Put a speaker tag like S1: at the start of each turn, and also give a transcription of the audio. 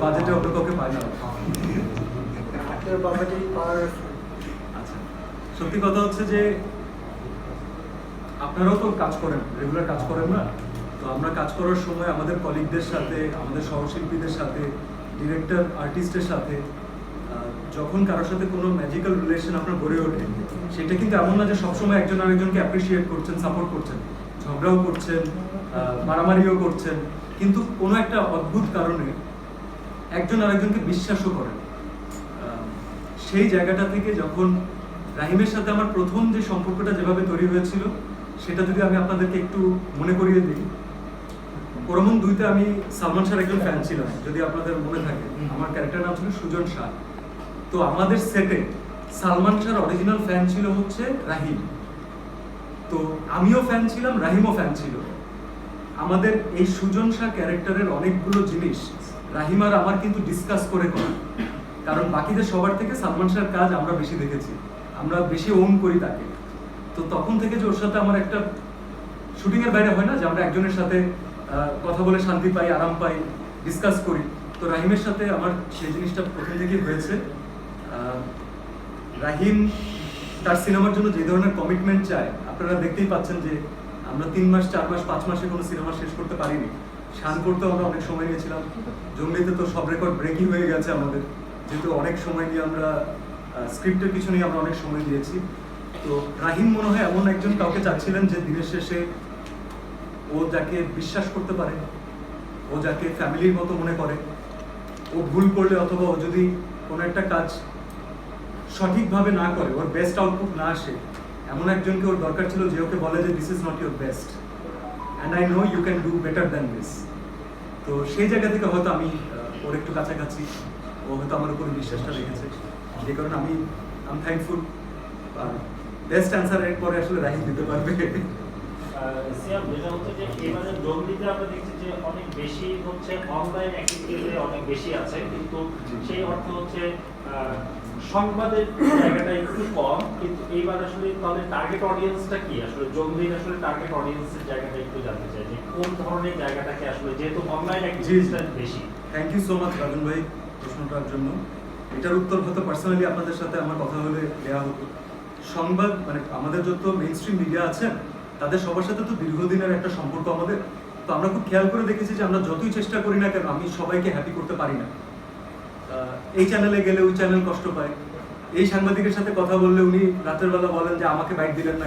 S1: বাজেটে অন্য কাউকে পায় না। আচ্ছা, সত্যি কথা হচ্ছে যে আপনারাও তো কাজ করেন, রেগুলার কাজ করেন না? তো আমরা কাজ করার সময় আমাদের কলিগদের সাথে, আমাদের সহশিল্পীদের সাথে, ডিরেক্টর আর্টিস্টের সাথে যখন কারোর সাথে কোনো ম্যাজিক্যাল রিলেশন আপনার গড়ে ওঠে, সেটা কিন্তু এমন না যে সবসময় একজন আরেকজনকে অ্যাপ্রিসিয়েট করছেন, সাপোর্ট করছেন, ঝগড়াও করছেন, মারামারিও করছেন, কিন্তু কোনো একটা অদ্ভুত কারণে একজন আরেকজনকে বিশ্বাসও করেন। সেই জায়গাটা থেকে যখন রাহিমের সাথে আমার প্রথম যে সম্পর্কটা যেভাবে তৈরি হয়েছিল, সেটা যদি আমি আপনাদেরকে একটু মনে করিয়ে দিই। ওরমন 2-তে আমি সালমান শাহর একজন ফ্যান ছিলাম, যদি আপনাদের মনে থাকে। আমার ক্যারেক্টার নাম ছিল সুজন শাহ। তো আমাদের সেটে সালমান শাহর অরিজিনাল ফ্যান ছিল হচ্ছে রাহিম। তো আমিও ফ্যান ছিলাম, রাহিমও ফ্যান ছিল। আমাদের এই সুজন শাহ ক্যারেক্টারের অনেকগুলো জিনিস রাহিম আর আমার কিন্তু ডিসকাস করে করা, কারণ বাকিদের সবার থেকে সালমান শাহর কাজ আমরা বেশি দেখেছি, আমরা বেশি ওন করি তাকে। তো তখন থেকে যে ওর সাথে আমার একটা শুটিং এর বাইরে হয় না যে আমরা একজনের সাথে কথা বলে শান্তি পাই, আরাম পাই, ডিসকাস করি। তো রাহিমের সাথে আমার সেই জিনিসটা প্রথম থেকেই হয়েছে। রাহিম তার সিনেমার জন্য যে ধরনের কমিটমেন্ট চায়, আপনারা দেখতেই পাচ্ছেন যে আমরা 3 মাস, 4 মাস, 5 মাসে কোনো সিনেমা শেষ করতে পারিনি। শান করতেও আমরা অনেক সময় নিয়েছিলাম। জঙ্গলিতে তো সব রেকর্ড ব্রেকই হয়ে গেছে আমাদের, যেহেতু অনেক সময় নিয়ে আমরা স্ক্রিপ্টের পিছনে আমরা অনেক সময় দিয়েছি। তো রাহিম মনে হয় এমন একজন কাউকে চাচ্ছিলেন যে দিনের শেষে ও যাকে বিশ্বাস করতে পারে, ও যাকে ফ্যামিলির মতো মনে করে, ও ভুল করলে অথবা ও যদি কোনো একটা কাজ সঠিকভাবে না করে, ওর বেস্ট আউটপুট না আসে, এমন একজনকে ওর দরকার ছিল যে ওকে বলে যে this is not your best and I know you can do better than this. তো সেই জায়গা থেকে হয়তো আমি ওর একটু কাছাকাছি, ও হয়তো আমার উপরে বিশ্বাসটা রেখেছে, যে কারণে আমি থ্যাঙ্কফুল। আর বেস্ট অ্যান্সারের পরে আসলে রাহিম দিতে পারবে।
S2: সিয়াম, যেটা হচ্ছে যে এবারে জঙ্গলিতে আমরা দেখছি যে অনেক বেশি হচ্ছে অনলাইন অ্যাক্টিভিটি অনেক বেশি আছে, কিন্তু সেই অর্থে হচ্ছে সংবাদের জায়গাটা একটু কম। কিন্তু এইবার আসলে তাহলে টার্গেট অডিয়েন্সটা কি, আসলে জঙ্গলির আসলে টার্গেট অডিয়েন্সের জায়গাটা একটু জানতে চাই যে কোন ধরনের জায়গাটাকে আসলে, যেহেতু অনলাইন অ্যাক্টিভিটিটা বেশি।
S1: থ্যাংক ইউ সো মাচ রাজন ভাই প্রশ্নটার জন্য। এটার উত্তর হয়তো পার্সোনালি আপনাদের সাথে আমার কথা হলে দেওয়া হতো। সংবাদ মানে আমাদের যত মেইন স্ট্রিম মিডিয়া আছে তাদের সবার সাথে তো দীর্ঘদিনের একটা সম্পর্ক আমাদের। তো আমরা খুব খেয়াল করে দেখেছি যে আমরা যতই চেষ্টা করি না কেন, আমি সবাইকে হ্যাপি করতে পারি না। এই চ্যানেলে গেলে ওই চ্যানেল কষ্ট পায়, এই সাংবাদিকের সাথে কথা বললে উনি রাতের বেলা বলেন যে আমাকে বাইট দিলেন না।